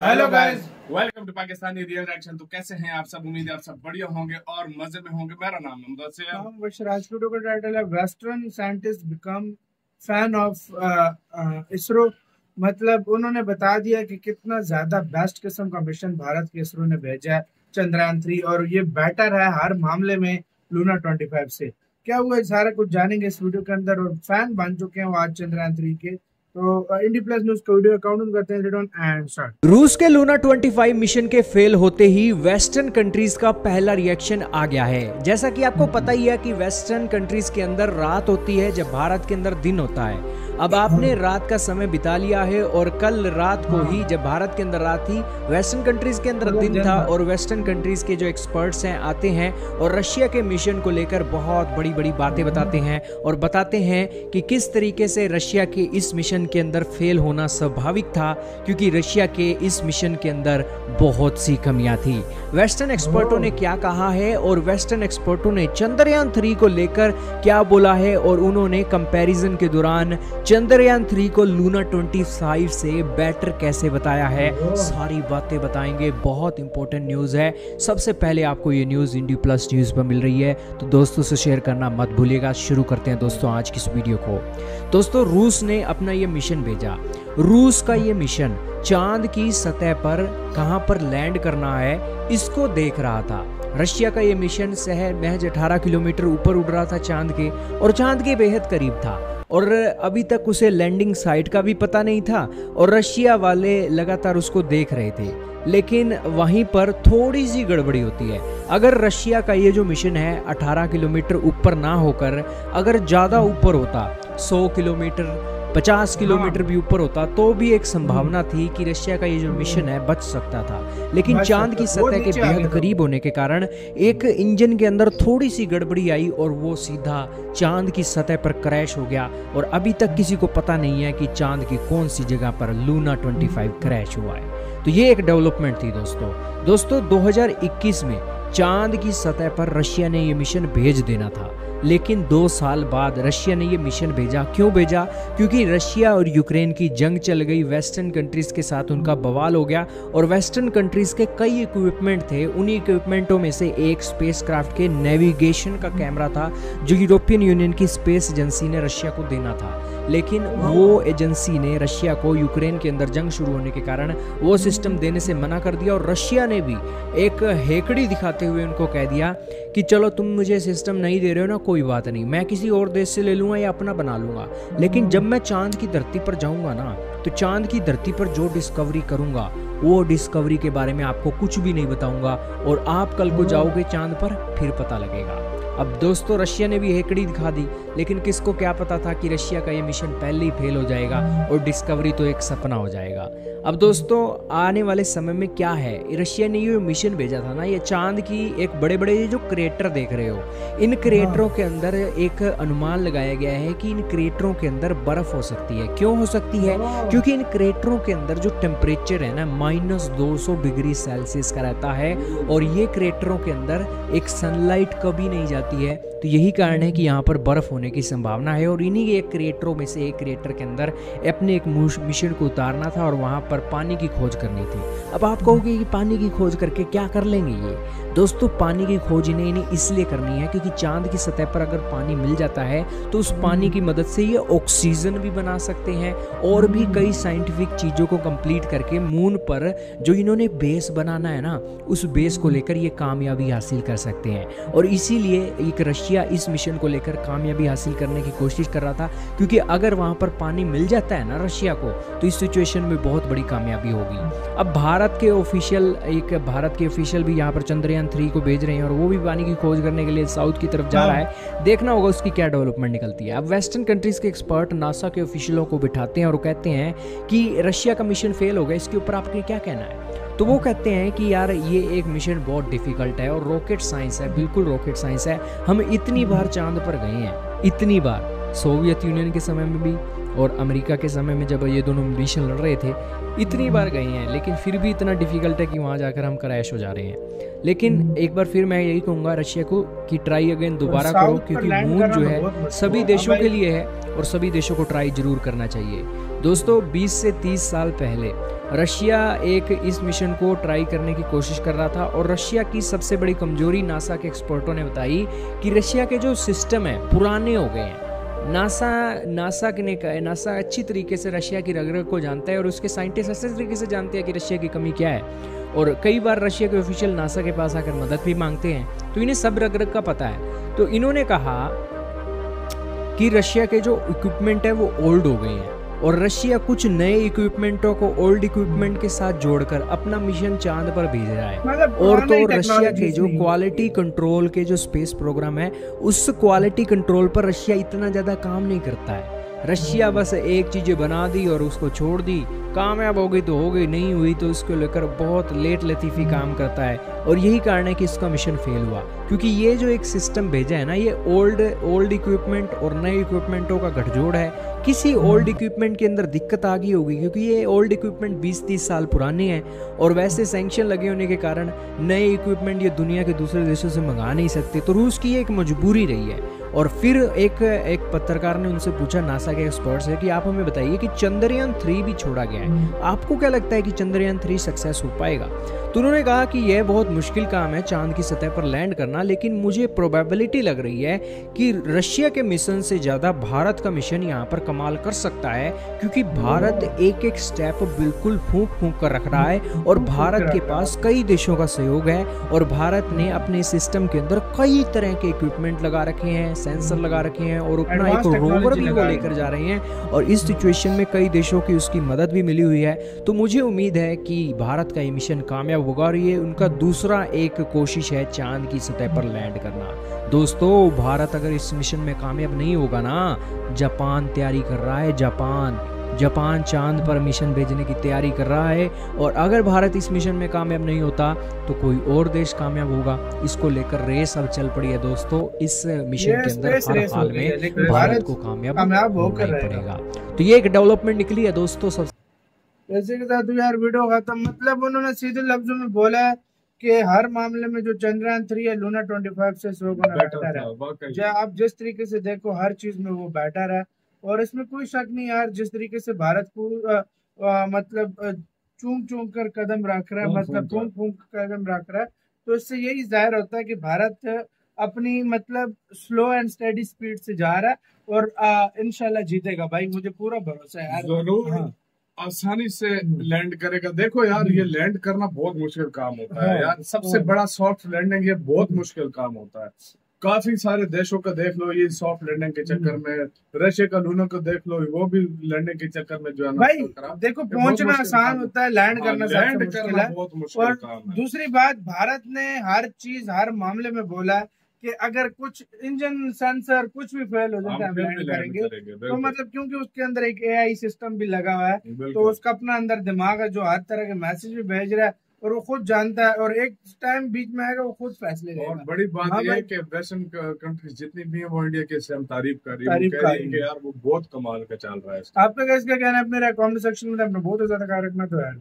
Hello guys, welcome to Pakistani real action. तो कैसे हैं आप सब? उम्मीद है आप सब बढ़िया होंगे और मजे में होंगे। मेरा नाम है मुदस्सिर। आज वीडियो का टाइटल है western scientist become fan of ISRO. मतलब उन्होंने बता दिया कि कितना ज्यादा बेस्ट किस्म का मिशन भारत के इसरो ने भेजा है, चंद्रयान 3, और ये बेटर है हर मामले में लूना 25 से। क्या हुआ सारा कुछ जानेंगे इस वीडियो के अंदर, और फैन बन चुके हैं वो आज चंद्रयान 3 के। तो इंडी प्लस न्यूज का वीडियो काउंट करते हैं। रूस के लूना 25 मिशन के फेल होते ही वेस्टर्न कंट्रीज का पहला रिएक्शन आ गया है। जैसा कि आपको पता ही है कि वेस्टर्न कंट्रीज के अंदर रात होती है जब भारत के अंदर दिन होता है। अब आपने रात का समय बिता लिया है और कल रात को ही जब भारत के अंदर रात थी, वेस्टर्न कंट्रीज के अंदर दिन था। और वेस्टर्न कंट्रीज के जो एक्सपर्ट्स हैं आते हैं और रशिया के मिशन को लेकर बहुत बड़ी बड़ी बातें बताते हैं और बताते हैं कि किस तरीके से रशिया के इस मिशन के अंदर फेल होना स्वाभाविक था, क्योंकि रशिया के इस मिशन के अंदर बहुत सी कमियां थी। वेस्टर्न एक्सपर्टों ने क्या कहा है और वेस्टर्न एक्सपर्टों ने चंद्रयान-3 को लेकर क्या बोला है, और उन्होंने कंपैरिजन के दौरान चंद्रयान-3 को लूना 25 से बेटर कैसे बताया है, सारी बातें बताएंगे। बहुत इंपॉर्टेंट न्यूज़ है। सबसे पहले आपको ये न्यूज़ इंडी प्लस न्यूज़ पर मिल रही है, तो दोस्तों से शेयर करना मत भूलिएगा। शुरू करते हैं दोस्तों आज की इस वीडियो को। दोस्तों, रूस ने अपना ये मिशन भेजा। रूस का ये मिशन चांद की सतह पर कहां पर लैंड करना है इसको देख रहा था। रशिया का ये मिशन महज 18 किलोमीटर ऊपर उड़ रहा था चांद के, और चांद के बेहद करीब था, और अभी तक उसे लैंडिंग साइट का भी पता नहीं था, और रशिया वाले लगातार उसको देख रहे थे। लेकिन वहीं पर थोड़ी सी गड़बड़ी होती है। अगर रशिया का ये जो मिशन है 18 किलोमीटर ऊपर ना होकर अगर ज़्यादा ऊपर होता, 100 किलोमीटर 50 किलोमीटर भी ऊपर होता, तो भी एक संभावना थी कि रशिया का ये जो मिशन है बच सकता था। लेकिन चांद की सतह के बेहद करीब होने के कारण एक इंजन के अंदर थोड़ी सी गड़बड़ी आई और वो सीधा चांद की सतह पर क्रैश हो गया। और अभी तक किसी को पता नहीं है कि चांद की कौन सी जगह पर लूना 25 क्रैश हुआ है। तो ये एक डेवलपमेंट थी दोस्तों 2021 में चांद की सतह पर रशिया ने ये मिशन भेज देना था, लेकिन 2 साल बाद रशिया ने ये मिशन भेजा। क्यों भेजा? क्योंकि रशिया और यूक्रेन की जंग चल गई, वेस्टर्न कंट्रीज के साथ उनका बवाल हो गया, और वेस्टर्न कंट्रीज के कई इक्विपमेंट थे। उन्हीं इक्विपमेंटों में से एक स्पेसक्राफ्ट के नेविगेशन का कैमरा था, जो यूरोपियन यूनियन की स्पेस एजेंसी ने रशिया को देना था। लेकिन वो एजेंसी ने रशिया को यूक्रेन के अंदर जंग शुरू होने के कारण वो सिस्टम देने से मना कर दिया, और रशिया ने भी एक हेकड़ी दिखाते हुए उनको कह दिया कि चलो तुम मुझे सिस्टम नहीं दे रहे हो ना, कोई बात नहीं, मैं किसी और देश से ले लूँगा या अपना बना लूँगा, लेकिन जब मैं चांद की धरती पर जाऊँगा ना, तो चांद की धरती पर जो डिस्कवरी करूँगा वो डिस्कवरी के बारे में आपको कुछ भी नहीं बताऊँगा, और आप कल को जाओगे चांद पर फिर पता लगेगा। अब दोस्तों, रशिया ने भी हेकड़ी दिखा दी, लेकिन किसको क्या पता था कि रशिया का ये मिशन पहले ही फेल हो जाएगा और डिस्कवरी तो एक सपना हो जाएगा। अब दोस्तों, आने वाले समय में क्या है, रशिया ने ये मिशन भेजा था ना, ये चांद की एक बड़े बड़े जो क्रेटर देख रहे हो, इन क्रेटरों के अंदर एक अनुमान लगाया गया है कि इन क्रेटरों के अंदर बर्फ हो सकती है। क्यों हो सकती है? क्योंकि इन क्रेटरों के अंदर जो टेम्परेचर है ना -200 डिग्री सेल्सियस का रहता है, और ये क्रेटरों के अंदर एक सनलाइट कभी नहीं जाती है। तो यही कारण है कि यहाँ पर बर्फ होने की संभावना है, और इन्हीं एक क्रिएटरों में से एक क्रिएटर के अंदर अपने एक मिशन को उतारना था और वहाँ पर पानी की खोज करनी थी। अब आप कहोगे कि पानी की खोज करके क्या कर लेंगे ये? दोस्तों, पानी की खोज इन्हें इसलिए करनी है क्योंकि चांद की सतह पर अगर पानी मिल जाता है तो उस पानी की मदद से ये ऑक्सीजन भी बना सकते हैं, और भी कई साइंटिफिक चीज़ों को कंप्लीट करके मून पर जो इन्होंने बेस बनाना है ना, उस बेस को लेकर ये कामयाबी हासिल कर सकते हैं। और इसीलिए एक रशिया इस मिशन को लेकर कामयाबी हासिल करने की कोशिश कर रहा था, क्योंकि अगर वहाँ पर पानी मिल जाता है ना रशिया को, तो इस सिचुएशन में बहुत बड़ी कामयाबी होगी। अब भारत के ऑफिशियल भी यहाँ पर चंद्रयान-3 को भेज रहे हैं, और वो भी पानी की खोज करने के लिए साउथ की तरफ जा रहा है। देखना होगा उसकी क्या डेवलपमेंट निकलती है। अब वेस्टर्न कंट्रीज के एक्सपर्ट नासा के ऑफिशियलों को बिठाते हैं और कहते हैं कि रशिया का मिशन फेल हो गया, इसके ऊपर आपके क्या कहना है? तो वो कहते हैं कि यार ये एक मिशन बहुत डिफिकल्ट है और रॉकेट साइंस है, बिल्कुल रॉकेट साइंस है। हम इतनी बार चांद पर गए हैं, इतनी बार, सोवियत यूनियन के समय में भी और अमेरिका के समय में जब ये दोनों मिशन लड़ रहे थे, इतनी बार गए हैं, लेकिन फिर भी इतना डिफिकल्ट है कि वहाँ जाकर हम क्रैश हो जा रहे हैं। लेकिन एक बार फिर मैं यही कहूँगा रशिया को कि ट्राई अगेन दोबारा करो, क्योंकि मून जो है सभी देशों के लिए है और सभी देशों को ट्राई जरूर करना चाहिए। दोस्तों 20 से 30 साल पहले रशिया एक इस मिशन को ट्राई करने की कोशिश कर रहा था और रशिया की सबसे बड़ी कमजोरी नासा के एक्सपर्टों ने बताई कि रशिया के जो सिस्टम है पुराने हो गए हैं। नासा अच्छी तरीके से रशिया की रग रग को जानता है और उसके साइंटिस्ट अच्छे तरीके से जानते हैं कि रशिया की कमी क्या है और कई बार रशिया के ऑफिशियल नासा के पास आकर मदद भी मांगते हैं, तो इन्हें सब रग रग का पता है। तो इन्होंने कहा कि रशिया के जो इक्विपमेंट है वो ओल्ड हो गए हैं और रशिया कुछ नए इक्विपमेंटों को ओल्ड इक्विपमेंट के साथ जोड़कर अपना मिशन चांद पर भेज रहा है। और तो रशिया के जो क्वालिटी कंट्रोल के जो स्पेस प्रोग्राम है उस क्वालिटी कंट्रोल पर रशिया इतना ज्यादा काम नहीं करता है। रशिया बस एक चीज बना दी और उसको छोड़ दी, कामयाब हो गई तो हो गई, नहीं हुई तो उसको लेकर बहुत लेट लतीफ़ी काम करता है और यही कारण है कि इसका मिशन फेल हुआ, क्योंकि ये जो एक सिस्टम भेजा है ना ये ओल्ड इक्विपमेंट और नए इक्विपमेंटों का गठजोड़ है। किसी ओल्ड इक्विपमेंट के अंदर दिक्कत आ गई होगी क्योंकि ये ओल्ड इक्विपमेंट 20-30 साल पुराने हैं और वैसे सैंक्शन लगे होने के कारण नए इक्विपमेंट ये दुनिया के दूसरे देशों से मंगा नहीं सकते, तो रूस की एक मजबूरी रही है। और फिर एक पत्रकार ने उनसे पूछा नासा के एक्सपर्ट से कि आप हमें बताइए कि चंद्रयान 3 भी छोड़ा गया है, आपको क्या लगता है कि चंद्रयान 3 सक्सेस हो पाएगा? तो उन्होंने कहा कि यह बहुत मुश्किल काम है चांद की सतह पर लैंड करना, लेकिन मुझे प्रोबेबिलिटी लग रही है कि रशिया के मिशन से ज़्यादा भारत का मिशन यहाँ पर कमाल कर सकता है, क्योंकि भारत एक एक स्टेप बिल्कुल फूंक फूंक कर रख रहा है और भारत के पास कई देशों का सहयोग है और भारत ने अपने सिस्टम के अंदर कई तरह के इक्विपमेंट लगा रखे हैं, सेंसर लगा रखे हैं और अपना एक रोवर भी वो लेकर जा रहे हैं और इस सिचुएशन में कई देशों की उसकी मदद भी मिली हुई है। तो मुझे उम्मीद है कि भारत का ये मिशन कामयाब होगा और ये उनका दूसरा एक कोशिश है चांद की सतह पर लैंड करना। दोस्तों भारत अगर इस मिशन में कामयाब नहीं होगा ना, जापान तैयारी कर रहा है, जापान चांद पर मिशन भेजने की तैयारी कर रहा है और अगर भारत इस मिशन में कामयाब नहीं होता तो कोई और देश कामयाब होगा। इसको लेकर रेस अब चल पड़ी है दोस्तों, इस मिशन के अंदर हर हाल में भारत को कामयाब होना ही पड़ेगा। तो ये एक डेवलपमेंट निकली है दोस्तों। सब जैसे के साथ यार वीडियो खत्म, मतलब उन्होंने सीधे लफ्जों में बोला है कि हर मामले में जो चंद्रयान 3 है लूना 25 से 100 गुना बेटर है। आप जिस तरीके से देखो हर चीज में वो बेटर है और इसमें कोई शक नहीं यार, जिस तरीके से भारत को मतलब चूम चूम कर कदम रख रहा है, मतलब फूंक फूंक कदम रख रहा है, तो इससे यही जाहिर होता है कि भारत अपनी मतलब स्लो एंड स्टेडी स्पीड से जा रहा है और इंशाल्लाह जीतेगा भाई, मुझे पूरा भरोसा है यार। जरूर आसानी से लैंड करेगा। देखो यार ये लैंड करना बहुत मुश्किल काम होता है यार, सबसे बड़ा सॉफ्ट लैंडिंग ये बहुत मुश्किल काम होता है। काफी सारे देशों का देख लो ये सॉफ्ट लैंडिंग के चक्कर में, रशिया का लूना को देख लो वो भी लैंडिंग के चक्कर में जो है ना भाई देखो पहुंचना आसान होता है, लैंड करना सबसे मुश्किल है। बहुत मुश्किल काम है। दूसरी बात, भारत ने हर चीज हर मामले में बोला कि अगर कुछ इंजन सेंसर कुछ भी फेल हो जाता है हम लैंड करेंगे। तो मतलब क्योंकि उसके अंदर एक AI सिस्टम भी लगा हुआ है, तो उसका अपना अंदर दिमाग है जो हर तरह के मैसेज भी भेज रहा है और वो खुद जानता है और एक टाइम बीच में आएगा वो खुद फैसले लेगा। और बड़ी बात यह है कि वेस्टर्न कंट्रीज जितनी भी है वो इंडिया के से हम तारीफ कर रही है यार वो बहुत कमाल का चल रहा है। आपका क्या इसका कहना है? अपने कमेंट सेक्शन में अपना बहुत ज्यादा ख्याल रखना तो यार।